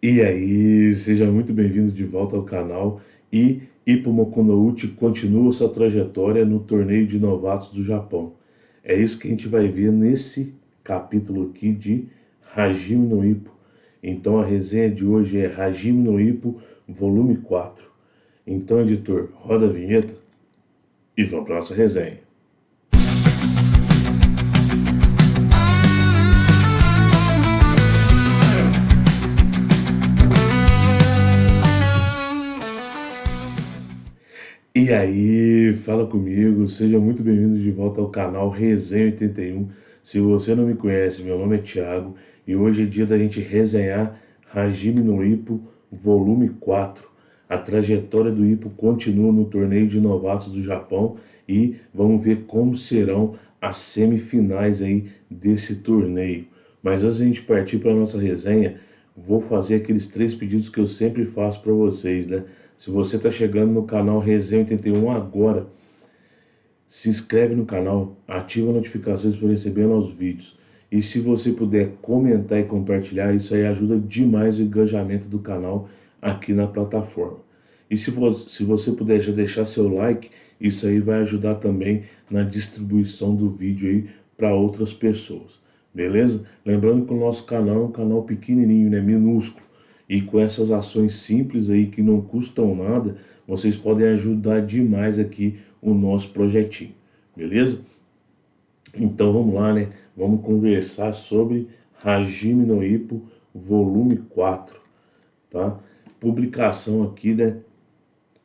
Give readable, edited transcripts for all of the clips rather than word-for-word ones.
E aí, seja muito bem-vindo de volta ao canal. E Ippo Mokunouchi continua sua trajetória no torneio de novatos do Japão. É isso que a gente vai ver nesse capítulo aqui de Hajime no Ippo. Então a resenha de hoje é Hajime no Ippo, volume 4. Então, editor, roda a vinheta e vamos para a nossa resenha. E aí, fala comigo, seja muito bem-vindo de volta ao canal Resenha 81. Se você não me conhece, meu nome é Thiago e hoje é dia da gente resenhar Hajime no Ippo, volume 4. A trajetória do Ippo continua no torneio de novatos do Japão e vamos ver como serão as semifinais aí desse torneio. Mas antes de a gente partir para a nossa resenha, vou fazer aqueles 3 pedidos que eu sempre faço para vocês, né? Se você está chegando no canal Resenha 81 agora, se inscreve no canal, ativa as notificações para receber novos vídeos. E se você puder comentar e compartilhar, isso aí ajuda demais o engajamento do canal aqui na plataforma. E se você puder já deixar seu like, isso aí vai ajudar também na distribuição do vídeo aí para outras pessoas. Beleza? Lembrando que o nosso canal é um canal pequenininho, né, minúsculo. E com essas ações simples aí que não custam nada, vocês podem ajudar demais aqui o nosso projetinho, beleza? Então vamos lá, né? Vamos conversar sobre Hajime no Ippo, volume 4, tá? Publicação aqui, né,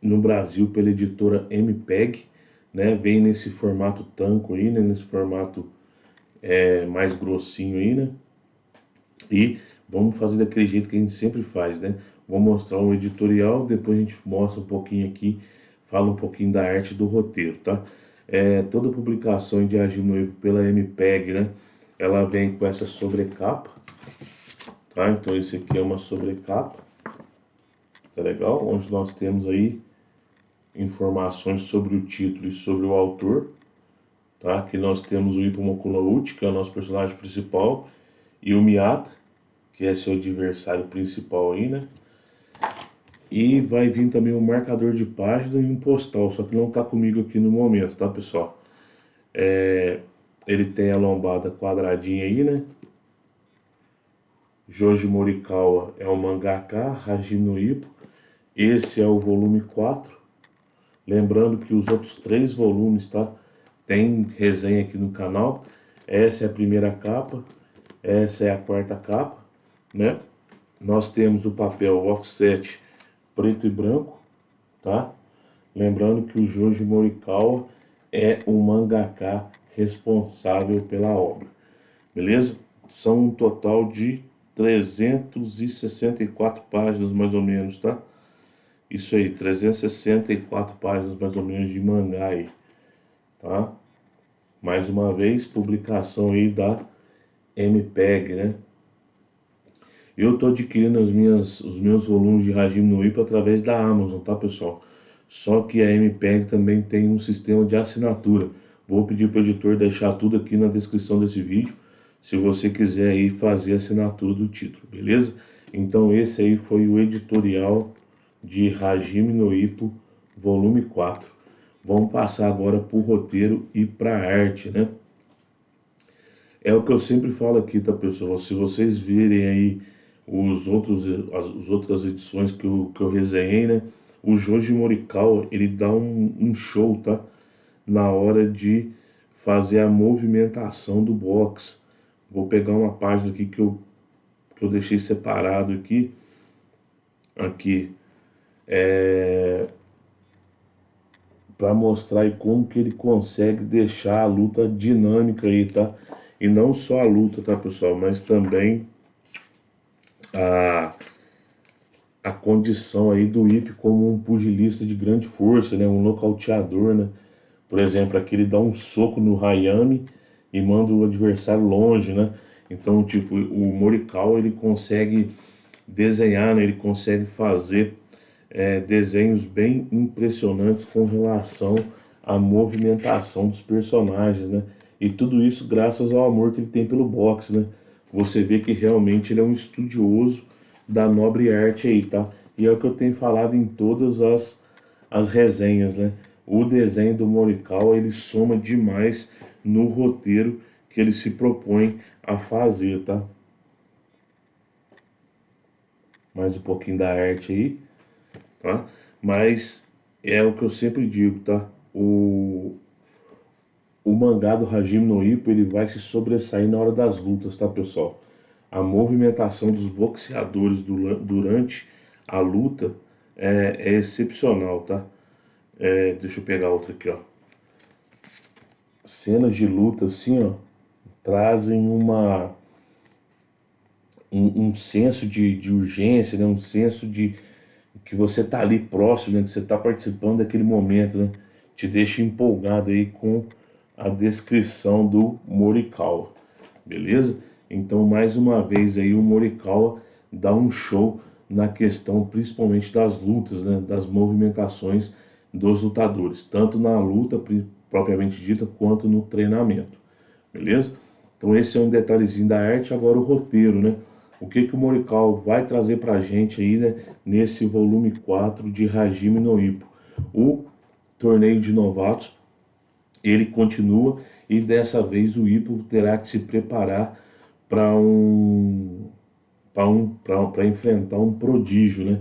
no Brasil pela editora MPEG, né? Vem nesse formato tanco aí, né? Nesse formato mais grossinho aí, né? E vamos fazer daquele jeito que a gente sempre faz, né? Vou mostrar um editorial, depois a gente mostra um pouquinho aqui, fala um pouquinho da arte do roteiro, tá? Toda publicação de Hajime no Ippo pela MPEG, né? Ela vem com essa sobrecapa, tá? Então esse aqui é uma sobrecapa, tá legal? Onde nós temos aí informações sobre o título e sobre o autor, tá? Aqui nós temos o Ippo Mokunouchi, que é o nosso personagem principal, e o Miyata, que é seu adversário principal aí, né? E vai vir também um marcador de página e um postal, só que não tá comigo aqui no momento, tá, pessoal? Ele tem a lombada quadradinha aí, né? Joji Morikawa é o mangaka, Hajime no Ippo. Esse é o volume 4. Lembrando que os outros 3 volumes, tá? Tem resenha aqui no canal. Essa é a primeira capa, essa é a quarta capa, né? Nós temos o papel offset preto e branco, tá? Lembrando que o Joji Morikawa é o mangaka responsável pela obra, beleza? São um total de 364 páginas mais ou menos, tá? Isso aí, 364 páginas mais ou menos de mangá aí, tá? Mais uma vez, publicação aí da MPEG, né? Eu estou adquirindo os meus volumes de Hajime no Ippo através da Amazon, tá, pessoal? Só que a MPEG também tem um sistema de assinatura. Vou pedir para o editor deixar tudo aqui na descrição desse vídeo, se você quiser aí fazer a assinatura do título, beleza? Então esse aí foi o editorial de Hajime no Ippo, volume 4. Vamos passar agora para o roteiro e para a arte, né? É o que eu sempre falo aqui, tá, pessoal? Se vocês virem aí as outras edições que eu resenhei, né? O Joji Morikawa, ele dá um show, tá? Na hora de fazer a movimentação do box. Vou pegar uma página aqui que eu deixei separado aqui. Aqui. Para mostrar aí como que ele consegue deixar a luta dinâmica aí, tá? E não só a luta, tá, pessoal? Mas também a condição aí do Ippo como um pugilista de grande força, né? Um nocauteador, né? Por exemplo, aqui ele dá um soco no Hayami e manda o adversário longe, né? Então, tipo, o Morikawa, ele consegue desenhar, né? Ele consegue fazer desenhos bem impressionantes com relação à movimentação dos personagens, né? E tudo isso graças ao amor que ele tem pelo boxe, né? Você vê que realmente ele é um estudioso da nobre arte aí, tá? E é o que eu tenho falado em todas as resenhas, né? O desenho do Morikawa, ele soma demais no roteiro que ele se propõe a fazer, tá? Mais um pouquinho da arte aí, tá? Mas é o que eu sempre digo, tá? O mangá do Hajime no Ippo, ele vai se sobressair na hora das lutas, tá, pessoal? A movimentação dos boxeadores durante a luta é excepcional, tá? Deixa eu pegar outra aqui, ó. Cenas de luta, assim, ó, trazem um senso de urgência, né? Um senso de que você tá ali próximo, né? Que você tá participando daquele momento, né? Te deixa empolgado aí com a descrição do Morikawa, beleza? Então, mais uma vez aí o Morikawa dá um show na questão principalmente das lutas, né? Das movimentações dos lutadores, tanto na luta propriamente dita quanto no treinamento, beleza? Então esse é um detalhezinho da arte. Agora o roteiro, né? O que o Morikawa vai trazer pra gente aí, né, nesse volume 4 de Hajime no Ippo. O torneio de novatos, ele continua e dessa vez o Ippo terá que se preparar para para enfrentar um prodígio, né?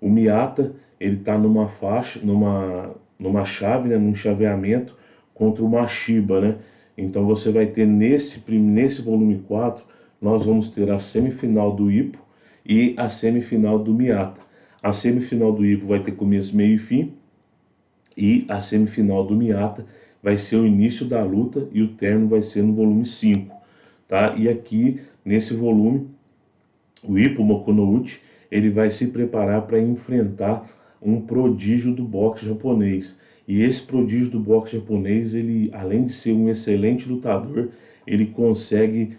O Miyata, ele está numa faixa, numa chave, né, num chaveamento contra o Mashiba, né? Então você vai ter nesse volume 4, nós vamos ter a semifinal do Ippo e a semifinal do Miyata. A semifinal do Ippo vai ter começo, meio e fim, e a semifinal do Miyata vai ser o início da luta e o término vai ser no volume 5, tá? E aqui nesse volume o Ippo Mokunouchi, ele vai se preparar para enfrentar um prodígio do boxe japonês. E esse prodígio do boxe japonês, ele, além de ser um excelente lutador, ele consegue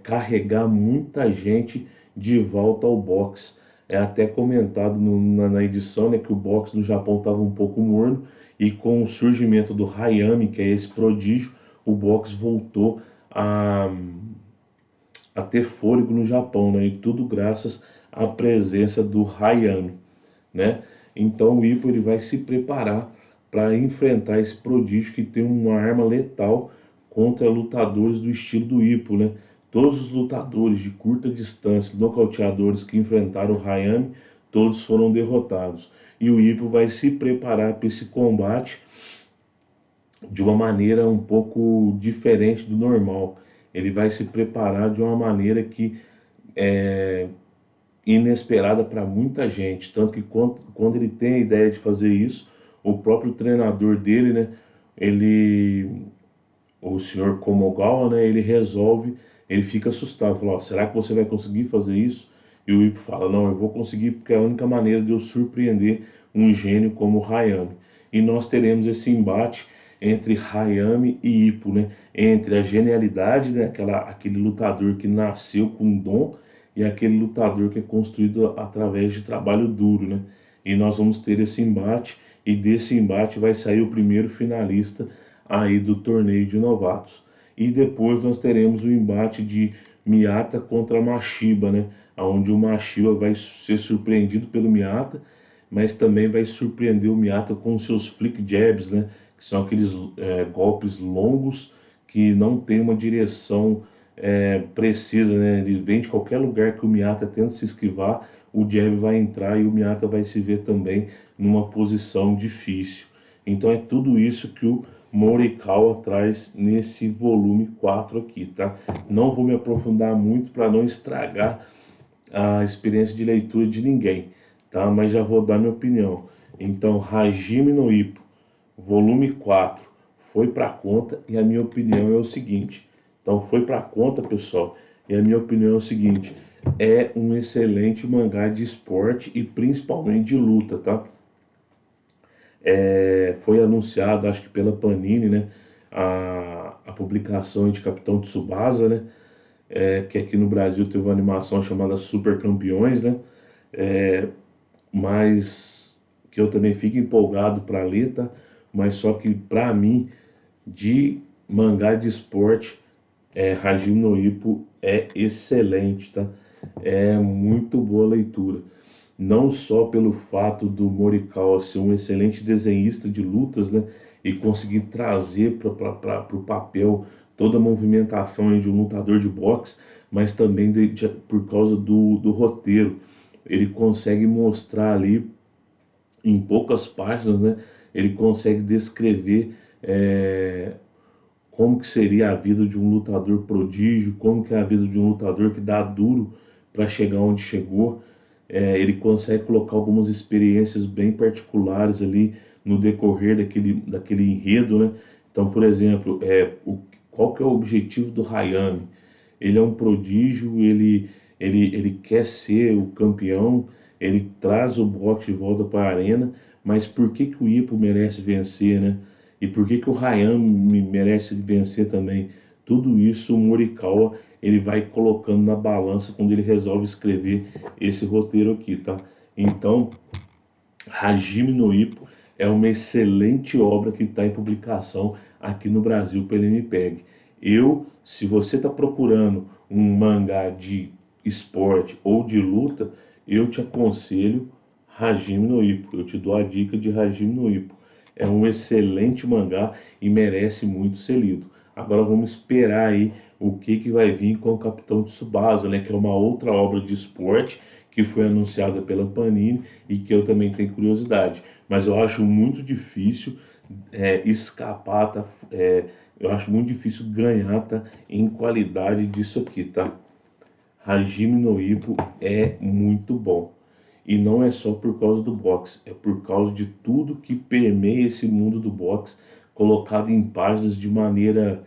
carregar muita gente de volta ao boxe. É até comentado na edição, né, que o boxe no Japão estava um pouco morno e com o surgimento do Hayami, que é esse prodígio, o boxe voltou a ter fôlego no Japão, né? E tudo graças à presença do Hayami, né? Então o Ippo ele vai se preparar para enfrentar esse prodígio que tem uma arma letal contra lutadores do estilo do Ippo, né? Todos os lutadores de curta distância, nocauteadores que enfrentaram o Hayami, todos foram derrotados. E o Ippo vai se preparar para esse combate de uma maneira um pouco diferente do normal. Ele vai se preparar de uma maneira que é inesperada para muita gente, tanto que quando ele tem a ideia de fazer isso, o próprio treinador dele, né, o senhor Komogawa, né, ele resolve, ele fica assustado, fala, ó, será que você vai conseguir fazer isso? E o Ippo fala, não, eu vou conseguir porque é a única maneira de eu surpreender um gênio como o Hayami. E nós teremos esse embate entre Hayami e Ippo, né? Entre a genialidade, né? Aquele lutador que nasceu com um dom e aquele lutador que é construído através de trabalho duro, né? E nós vamos ter esse embate e desse embate vai sair o primeiro finalista aí do torneio de novatos. E depois nós teremos o embate de Miyata contra Mashiba, né? Onde o Mashiba vai ser surpreendido pelo Miyata, mas também vai surpreender o Miyata com seus flick jabs, né? Que são aqueles golpes longos que não tem uma direção precisa, né? Ele vem de qualquer lugar que o Miyata tenta se esquivar, o jab vai entrar e o Miyata vai se ver também numa posição difícil. Então é tudo isso que o Morikawa traz nesse volume 4 aqui, tá? Não vou me aprofundar muito para não estragar a experiência de leitura de ninguém, tá? Mas já vou dar minha opinião. Então, Hajime no Ippo, volume 4, foi para conta e a minha opinião é o seguinte. Então, foi para conta, pessoal, e a minha opinião é o seguinte: é um excelente mangá de esporte e principalmente de luta, tá? Foi anunciado, acho que pela Panini, né? A publicação de Capitão Tsubasa, né? Que aqui no Brasil teve uma animação chamada Super Campeões, né? Mas que eu também fico empolgado para ler, tá? Mas só que para mim, de mangá de esporte, Hajime no Ippo é excelente, tá? é muito boa a leitura. Não só pelo fato do Morikawa ser um excelente desenhista de lutas, né, e conseguir trazer para o papel toda a movimentação aí de um lutador de boxe, mas também por causa do roteiro. Ele consegue mostrar ali em poucas páginas, né, ele consegue descrever como que seria a vida de um lutador prodígio, como que é a vida de um lutador que dá duro para chegar onde chegou. Ele consegue colocar algumas experiências bem particulares ali no decorrer daquele enredo, né? Então, por exemplo, qual que é o objetivo do Hayami? Ele é um prodígio, ele quer ser o campeão, ele traz o boxe de volta para a arena, mas por que que o Ippo merece vencer, né? E por que que o Hayami merece vencer também? Tudo isso o Morikawa ele vai colocando na balança quando ele resolve escrever esse roteiro aqui, tá? Então, Hajime no Ippo é uma excelente obra que está em publicação aqui no Brasil pela MPEG. Se você está procurando um mangá de esporte ou de luta, eu te aconselho Hajime no Ippo. Eu te dou a dica de Hajime no Ippo. É um excelente mangá e merece muito ser lido. Agora vamos esperar aí o que vai vir com o Capitão Tsubasa, né, que é uma outra obra de esporte que foi anunciada pela Panini e que eu também tenho curiosidade. Mas eu acho muito difícil escapar, tá? Eu acho muito difícil ganhar, tá, em qualidade disso aqui, tá? Hajime no Ippo é muito bom. E não é só por causa do boxe, é por causa de tudo que permeia esse mundo do boxe, colocado em páginas de maneira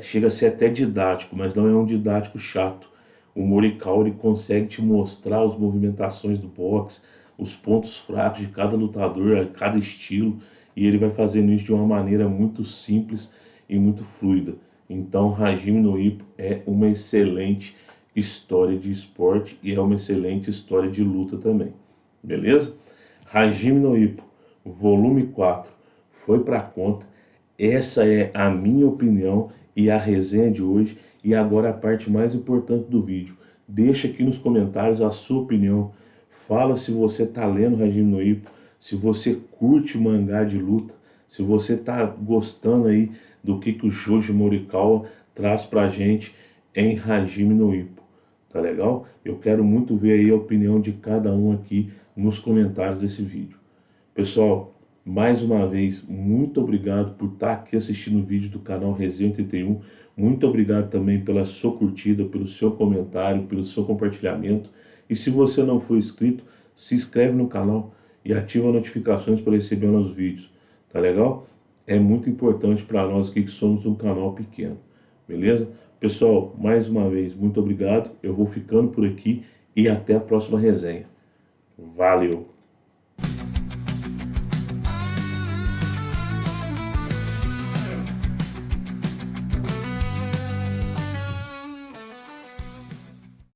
chega a ser até didático, mas não é um didático chato. O Morikawa ele consegue te mostrar as movimentações do boxe, os pontos fracos de cada lutador, cada estilo, e ele vai fazendo isso de uma maneira muito simples e muito fluida. Então, Hajime no Ippo é uma excelente história de esporte e é uma excelente história de luta também. Beleza? Hajime no Ippo, volume 4, foi para conta. Essa é a minha opinião e a resenha de hoje. E agora a parte mais importante do vídeo. Deixa aqui nos comentários a sua opinião. Fala se você está lendo Hajime no Ippo, se você curte mangá de luta, se você está gostando aí do que o Shoji Morikawa traz pra gente em Hajime no Ippo. Tá legal? Eu quero muito ver aí a opinião de cada um aqui nos comentários desse vídeo. Pessoal, mais uma vez, muito obrigado por estar aqui assistindo o vídeo do canal Resenha 81. Muito obrigado também pela sua curtida, pelo seu comentário, pelo seu compartilhamento. E se você não for inscrito, se inscreve no canal e ativa as notificações para receber nossos vídeos. Tá legal? É muito importante para nós aqui que somos um canal pequeno. Beleza? Pessoal, mais uma vez, muito obrigado. Eu vou ficando por aqui e até a próxima resenha. Valeu!